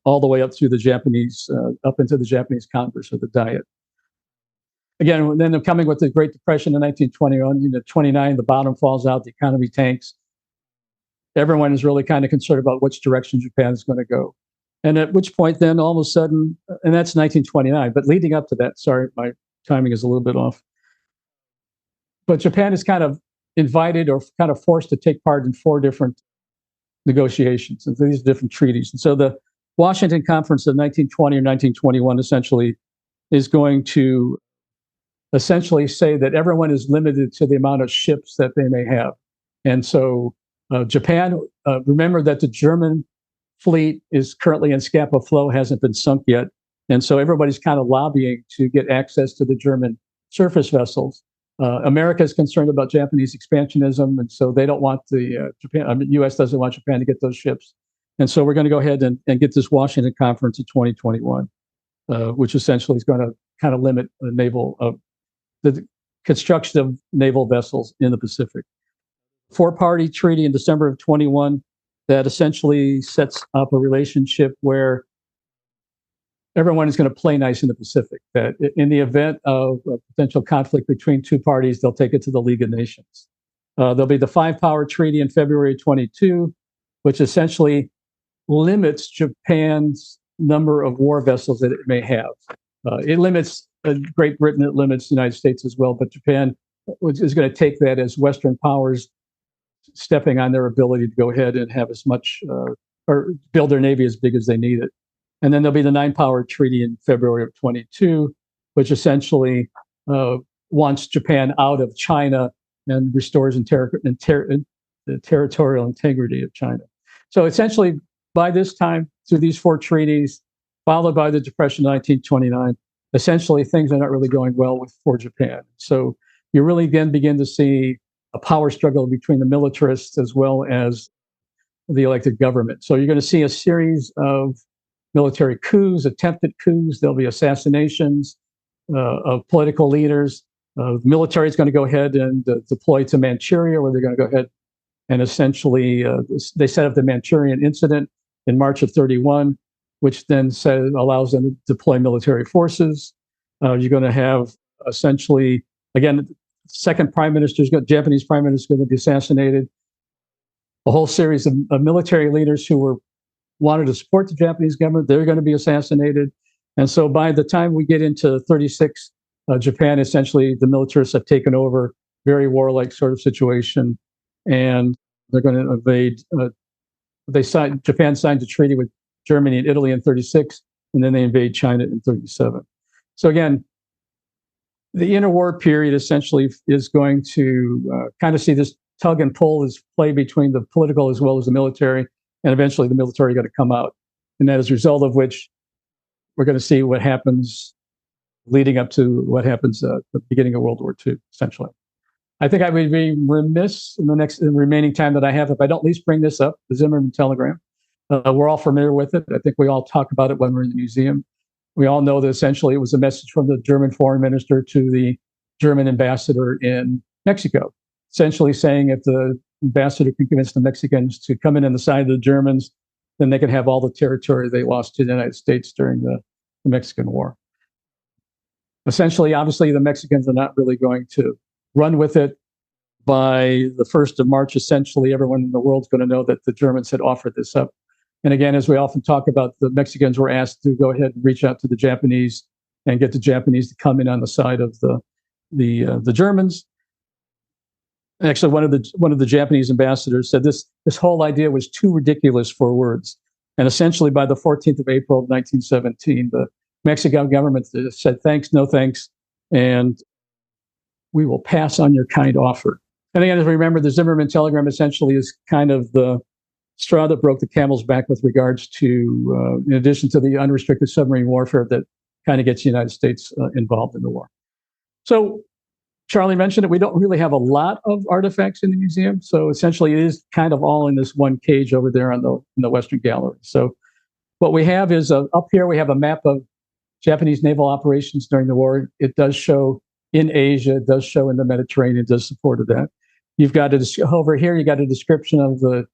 S2: all the way up through the Japanese, up into the Japanese Congress or the Diet. Again, then they're coming with the Great Depression in 1921, 29, the bottom falls out, the economy tanks. Everyone is really kind of concerned about which direction Japan is going to go. And at which point then all of a sudden, and that's 1929, but leading up to that, sorry, my timing is a little bit off. But Japan is kind of invited or kind of forced to take part in 4 different negotiations, and these different treaties. And so the Washington Conference of 1920 or 1921 essentially is going to essentially say that everyone is limited to the amount of ships that they may have. And so Japan, remember that the German fleet is currently in Scapa Flow, hasn't been sunk yet. And so everybody's kind of lobbying to get access to the German surface vessels. America is concerned about Japanese expansionism, and so they don't want the U.S. doesn't want Japan to get those ships. And so we're going to go ahead and get this Washington Conference in 2021, which essentially is going to kind of limit the construction of naval vessels in the Pacific. 4-party treaty in December of 21 that essentially sets up a relationship where everyone is going to play nice in the Pacific. That in the event of a potential conflict between two parties, they'll take it to the League of Nations. There'll be the five-power treaty in February 22, which essentially limits Japan's number of war vessels that it may have. It limits Great Britain, it limits the United States as well, but Japan is going to take that as Western powers stepping on their ability to go ahead and have as much or build their navy as big as they need it. And then there'll be the nine-power treaty in February of 22, which essentially wants Japan out of China and restores the territorial integrity of China. So essentially, by this time, through these four treaties, followed by the Depression of 1929, essentially things are not really going well for Japan. So you really again begin to see a power struggle between the militarists as well as the elected government. So you're going to see a series of military coups, attempted coups. There'll be assassinations of political leaders. The military is going to go ahead and deploy to Manchuria, where they're going to go ahead and essentially they set up the Manchurian Incident in March of 31, which then allows them to deploy military forces. You're going to have essentially, again, Japanese prime minister is going to be assassinated. A whole series of military leaders who wanted to support the Japanese government, they're going to be assassinated. And so by the time we get into 36, Japan, essentially, the militarists have taken over, very warlike sort of situation, and they're going to invade. Japan signed a treaty with Germany and Italy in 36, and then they invade China in 37. So again, the interwar period essentially is going to kind of see this tug and pull, this play between the political as well as the military, and eventually the military got to come out. And that as a result of which, we're going to see what happens leading up to what happens at the beginning of World War II, essentially. I think I would be remiss in the remaining time that I have if I don't at least bring this up, the Zimmerman telegram. We're all familiar with it. I think we all talk about it when we're in the museum. We all know that essentially it was a message from the German foreign minister to the German ambassador in Mexico, essentially saying if the ambassador can convince the Mexicans to come in on the side of the Germans, then they can have all the territory they lost to the United States during the Mexican War. Essentially, obviously, the Mexicans are not really going to run with it. By the 1st of March, essentially, everyone in the world is going to know that the Germans had offered this up. And again, as we often talk about, the Mexicans were asked to go ahead and reach out to the Japanese and get the Japanese to come in on the side of the Germans. Actually, one of the Japanese ambassadors said this whole idea was too ridiculous for words. And essentially, by the 14th of April of 1917, the Mexican government said thanks, no thanks, and we will pass on your kind offer. And again, as we remember, the Zimmerman telegram essentially is kind of the straw that broke the camel's back with regards to, in addition to the unrestricted submarine warfare that kind of gets the United States involved in the war. So Charlie mentioned it. We don't really have a lot of artifacts in the museum. So essentially it is kind of all in this one cage over there in the Western Gallery. So what we have is up here, we have a map of Japanese naval operations during the war. It does show in Asia, it does show in the Mediterranean, it does support that. You've got over here, you got a description of the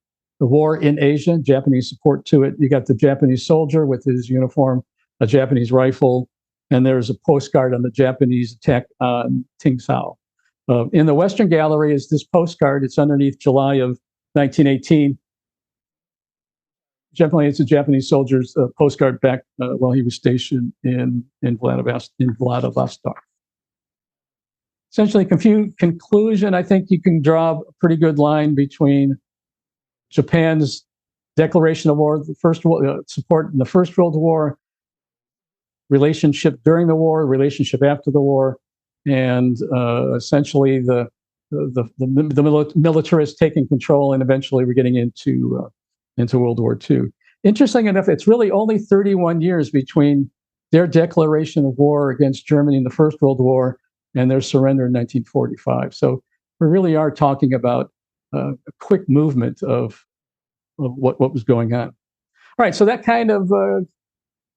S2: war in Asia, Japanese support to it. You got the Japanese soldier with his uniform, a Japanese rifle, and there's a postcard on the Japanese attack on Tingsao. In the Western Gallery is this postcard. It's underneath July of 1918. Generally, it's a Japanese soldier's postcard back while he was stationed in Vladivostok. Essentially, conclusion, I think you can draw a pretty good line between Japan's declaration of war, support in the First World War, relationship during the war, relationship after the war, and essentially the militarists taking control, and eventually we're getting into World War II. Interesting enough, it's really only 31 years between their declaration of war against Germany in the First World War and their surrender in 1945. So we really are talking about a quick movement of what was going on. All right, so that kind of,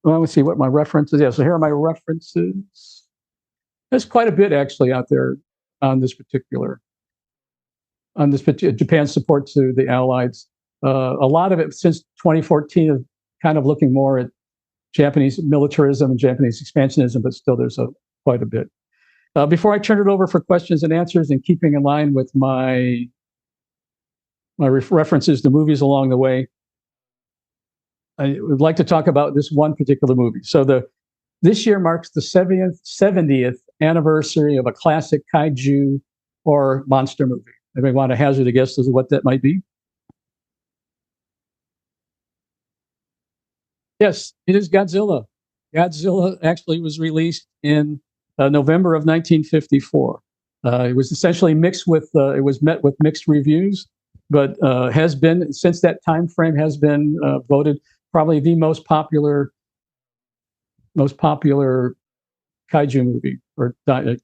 S2: let's see what my references. Yeah, so here are my references. There's quite a bit actually out there on this particular Japan's support to the Allies. A lot of it since 2014 is kind of looking more at Japanese militarism and Japanese expansionism, but still there's quite a bit. Before I turn it over for questions and answers, and keeping in line with my references to movies along the way, I would like to talk about this one particular movie. So this year marks the 70th anniversary of a classic kaiju or monster movie. Anybody want to hazard a guess as to what that might be? Yes, it is Godzilla. Godzilla actually was released in November of 1954. It was essentially mixed with, it was met with mixed reviews, but has been, since that time frame, has been voted probably the most popular kaiju movie, or kaiju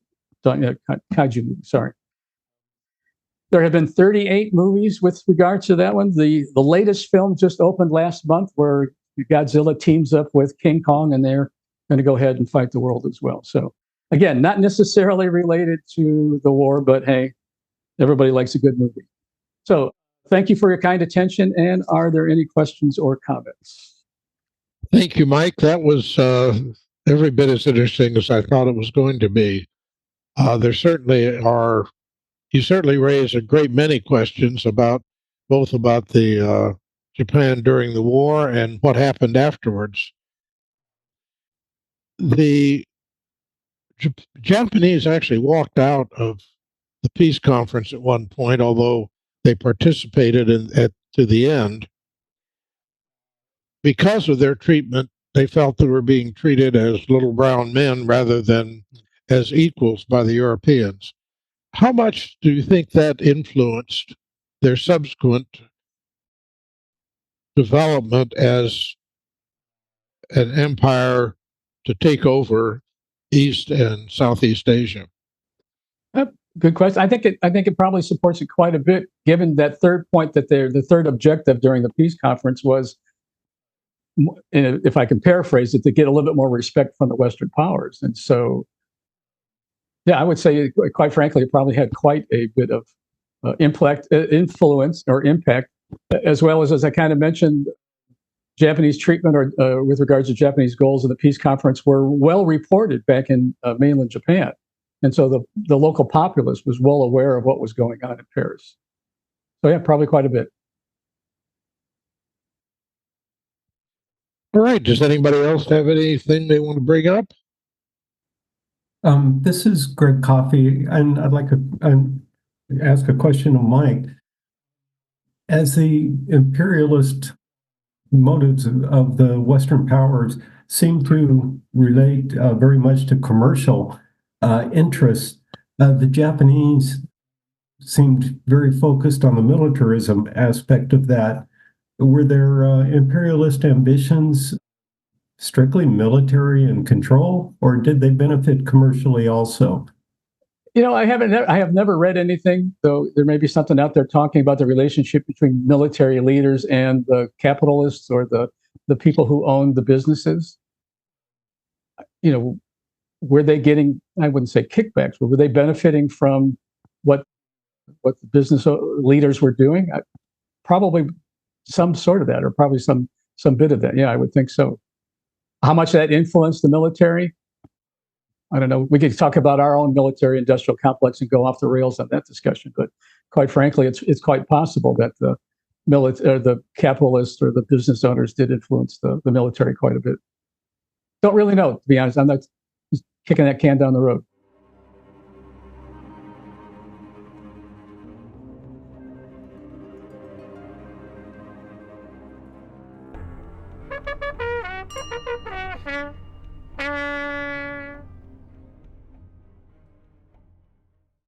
S2: movie, sorry. There have been 38 movies with regard to that one. The latest film just opened last month, where Godzilla teams up with King Kong, and they're going to go ahead and fight the world as well. So again, not necessarily related to the war, but hey, everybody likes a good movie. So thank you for your kind attention. And are there any questions or comments?
S1: Thank you, Mike. That was every bit as interesting as I thought it was going to be. There certainly are. You certainly raised a great many questions about the Japan during the war and what happened afterwards. The Japanese actually walked out of the peace conference at one point, although they participated to the end. Because of their treatment, they felt they were being treated as little brown men rather than as equals by the Europeans. How much do you think that influenced their subsequent development as an empire to take over East and Southeast Asia?
S2: Good question. I think it probably supports it quite a bit, given that third point, that the third objective during the peace conference was, if I can paraphrase it, to get a little bit more respect from the Western powers. And so, yeah, I would say, quite frankly, it probably had quite a bit of influence or impact, as well as I kind of mentioned, Japanese treatment or with regards to Japanese goals in the peace conference were well reported back in mainland Japan. And so the local populace was well aware of what was going on in Paris. So yeah, probably quite a bit.
S1: All right. Does anybody else have anything they want to bring up?
S3: This is Greg Coffey, and I'd like to ask a question of Mike. As the imperialist motives of the Western powers seem to relate very much to commercial interests, the Japanese seemed very focused on the militarism aspect of that. Were their imperialist ambitions strictly military and control, or did they benefit commercially also?
S2: You know, I have never read anything, though there may be something out there talking about the relationship between military leaders and the capitalists or the people who own the businesses. You know, were they getting, I wouldn't say kickbacks, but were they benefiting from what the business leaders were doing? Probably some sort of that, or probably some bit of that. Yeah, I would think so. How much that influenced the military? I don't know. We could talk about our own military industrial complex and go off the rails on that discussion. But quite frankly, it's quite possible that the capitalists or the business owners did influence the military quite a bit. Don't really know, to be honest. I'm not just kicking that can down the road.